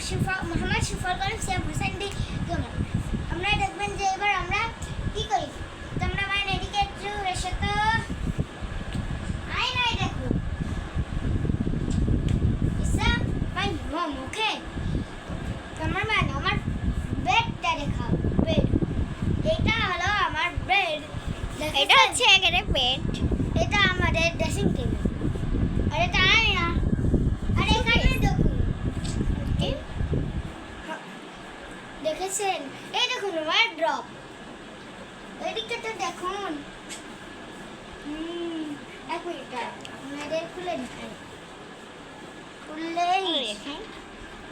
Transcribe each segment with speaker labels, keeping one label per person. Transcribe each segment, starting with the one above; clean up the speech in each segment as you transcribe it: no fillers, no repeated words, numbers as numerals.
Speaker 1: মোহাম্মদ শিফর করিম সিয়াম Hossain D zonal. আপনারা দেখবেন যে এবার আমরা কি করি। তোমরা মানে এদিকে একটু এসে তো আই নাই দেখো ইসা ভাই মুখে তোমরা মানে আমার বেডটা দেখাও। বেড এটা হলো আমার বেড,
Speaker 2: এটা হচ্ছে এখানে বেড,
Speaker 1: এটা আমাদের ড্রেসিং টেবিল, আর এটা আয়না, আর এখানে দেখুন দেখেছেন এই দেখুন ওয়ার্ড্রপ, এদিকে তো দেখুন। এক মিনিট আপনাদের খুলে দেখাই, খুললেই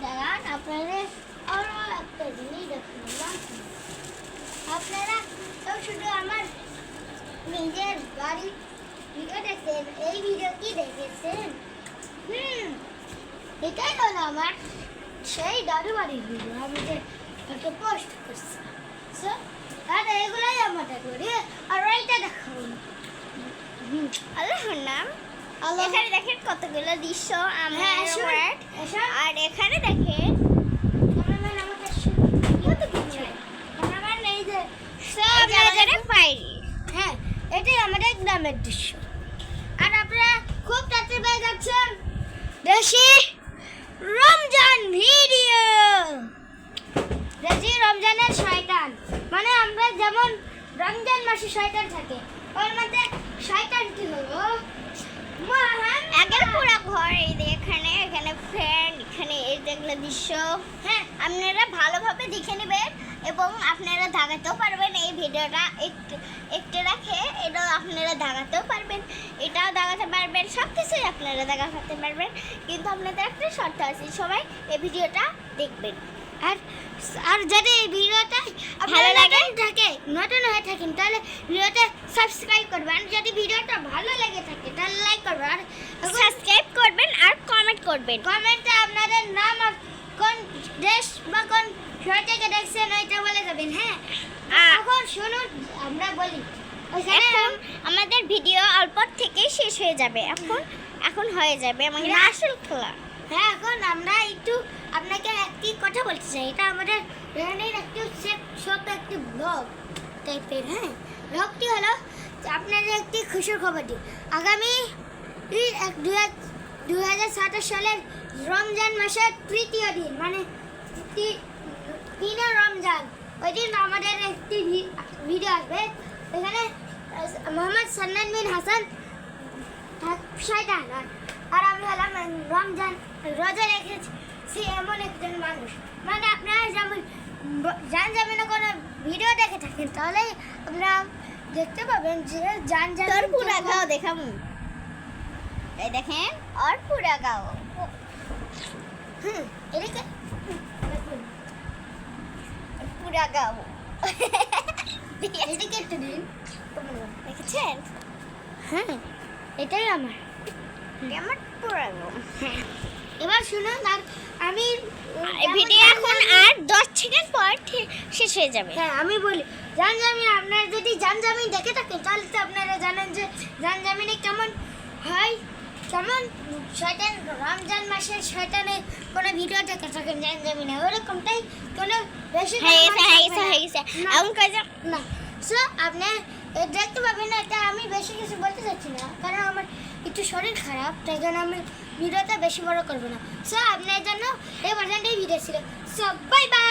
Speaker 1: দাঁড়ান আপনাদের আরো একটা জিনিস দেখুন। আপনারা তো শুধু আমার নিজের বাড়ি ভিডিও দেখছেন, এই ভিডিও কি দেখেছেন? এটাই হলো আমার সেই দাদু বাড়ির ভিডিও, আমি যে ওকে পোস্ট করছি। আর এগুলাই আমাদের করি। আর এইটা দেখাবো
Speaker 2: আল্লাহর নাম। এখানে দেখেন কতগুলো দৃশ্য আমার আর এখানে দেখেন কত কিছু
Speaker 1: এই যে
Speaker 2: সব আমাদের বাইরে।
Speaker 1: হ্যাঁ, এটাই আমাদের গ্রামের দৃশ্য। আর আপনারা খুব তাড়াতাড়ি পেয়ে যাচ্ছেন দেশি রমজান ভিডিও। দেশি রমজানের শয়তান, মানে আমরা যেমন রমজান মাসে শয়তান থাকে, ওর মধ্যে শয়তানটি হলো
Speaker 2: আগের পুরো ঘর। এই যে এখানে এখানে ফ্যান, এখানে এই যেগুলো দৃশ্য।
Speaker 1: হ্যাঁ,
Speaker 2: আপনারা ভালোভাবে দেখে নেবেন এবং আপনারা দাগাতেও পারবেন। এই ভিডিওটা একটু রাখে এটাও আপনারা দাগাতেও পারবেন, এটাও দাগাতে পারবেন, সব কিছুই আপনারা দাগাতে পারবেন। কিন্তু আপনাদের একটা শর্ত আছে, সবাই এই ভিডিওটা দেখবেন।
Speaker 1: আর যদি এই ভিডিওটা
Speaker 2: ভালো লাগে
Speaker 1: নতুন হয়ে থাকেন তাহলে ভিডিওটা সাবস্ক্রাইব করবেন। যদি ভিডিওটা ভালো লেগে থাকে তাহলে লাইক করবেন, আর
Speaker 2: সাবস্ক্রাইব করবেন আর কমেন্ট করবেন।
Speaker 1: কমেন্টে আপনাদের নাম আর কোন দেশ বা কোন শহর থেকে দেখছেন ওইটা বলে যাবেন। হ্যাঁ, এখন শুনুন আমরা বলি।
Speaker 2: এখন আমাদের ভিডিও অল্প থেকে শেষ হয়ে যাবে, এখন হয়ে যাবে আমাদের আসল খেলা।
Speaker 1: হ্যাঁ, এখন আমরা একটু আপনাকে একটি কথা বলতে চাই। এটা আমাদের রেহানের একটি ছোট একটি ব্লগ টাইপের। হ্যাঁ, ব্লগটি হলো আপনাদের একটি খুশির খবর দিই। আগামী 2027 সালের রমজান মাসের তৃতীয় দিন, মানে 3 রমজান, ওই দিন আমাদের একটি ভিডিও আসবে। এখানে মোহাম্মদ সান্নান বিন হাসান শয়তান আর আমি হলাম রমজান রোজা রেখেছি এমন একজন মানুষ। মানে আপনারা যেমন জানজামিনে কোনো ভিডিও দেখে থাকেন তাহলে আপনারা দেখতে পাবেন যে
Speaker 2: তোর পুরা গাও দেখাবো। এই দেখেন আর পুরা গাও।
Speaker 1: এদিকে
Speaker 2: পুরা গাও
Speaker 1: এদিকে একটু দিন
Speaker 2: দেখেছেন?
Speaker 1: হ্যাঁ, এটাই আমার
Speaker 2: আমার পুরা গাও।
Speaker 1: এবার শুনুন, আর আমি
Speaker 2: ভিডিও এখন আর 10 সেকেন্ড পর শেষ হয়ে যাবে।
Speaker 1: হ্যাঁ, আমি বলি জানজামিন, আপনারা যদি জানজামিন দেখে থাকেন তাহলে তো আপনারা জানেন যে জানজামিনে কেমন হয়, কেমন শয়তান রমজান মাসের শয়তানের কোনো ভিডিও দেখে থাকেন জানজামিনে, ওরকমটাই কোনো বেশি
Speaker 2: হয়ে গেছে এখন কাজ
Speaker 1: না। সো আপনি দেখতে পাবেন না, এটা আমি বেশি কিছু বলতে চাচ্ছি না কারণ আমার একটু শরীর খারাপ, তাই জন্য আমি ভিডিওটা বেশি বড় করবো না। সো আপনার জন্য এই ভার্সনটাই ভিডিও ছিল। So bye bye.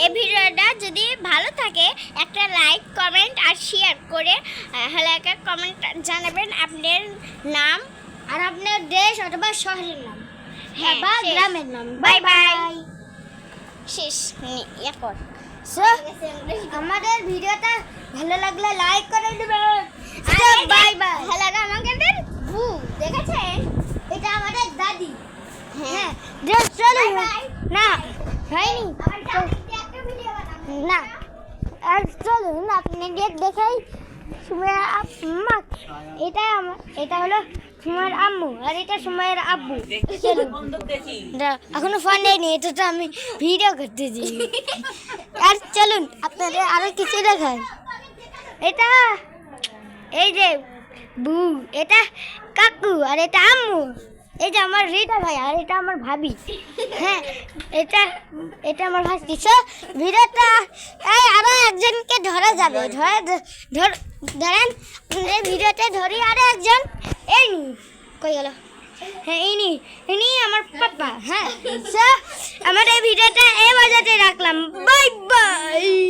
Speaker 2: এই ভিডিওটা যদি ভালো থাকে একটা লাইক, কমেন্ট আর শেয়ার করে একটা কমেন্ট জানাবেন আপনার নাম
Speaker 1: আর আপনার দেশ অথবা শহরের নাম,
Speaker 2: হ্যাঁ,
Speaker 1: বা
Speaker 2: শেষ।
Speaker 1: গ্রামের নাম।
Speaker 2: Bye bye. শেষ এখন
Speaker 1: সো আমাদের ভিডিওটা ভালো লাগলে লাইক করে দেবেন। Bye bye.
Speaker 2: ভালো লাগে আমাকে দেন। দেখেছেন?
Speaker 1: এটা আমাদের দাদি।
Speaker 2: হ্যাঁ,
Speaker 1: চলো
Speaker 2: বাই।
Speaker 1: না হয়নি না, আর চলুন আপনাদের দেখাই সুমাইয়ার আম্মা। এটা হলো সুমাইয়ার আম্মু আর এটা সুমাইয়ার আব্বু। এখনো ফোন নেয়নি, এটা তো আমি ভিডিও করতেছি। আর চলুন আপনাদের আরো কিছু দেখাই। এটা এই যে বউ, এটা কাকু আর এটা আম্মু, এই যে আমার রিটা ভাই আর এটা আমার ভাবি। হ্যাঁ, এটা এটা আমার ভাই দিছে ভিডিওটা। এই আরো একজনকে ধরা যাবে, ধরেন এই ভিডিওতে ধরি আরো একজন। এই নি কই গেল? হ্যাঁ ইনি আমার পাপা। হ্যাঁ, আমার এই ভিডিওটা এই বাজাতে রাখলাম। Bye bye.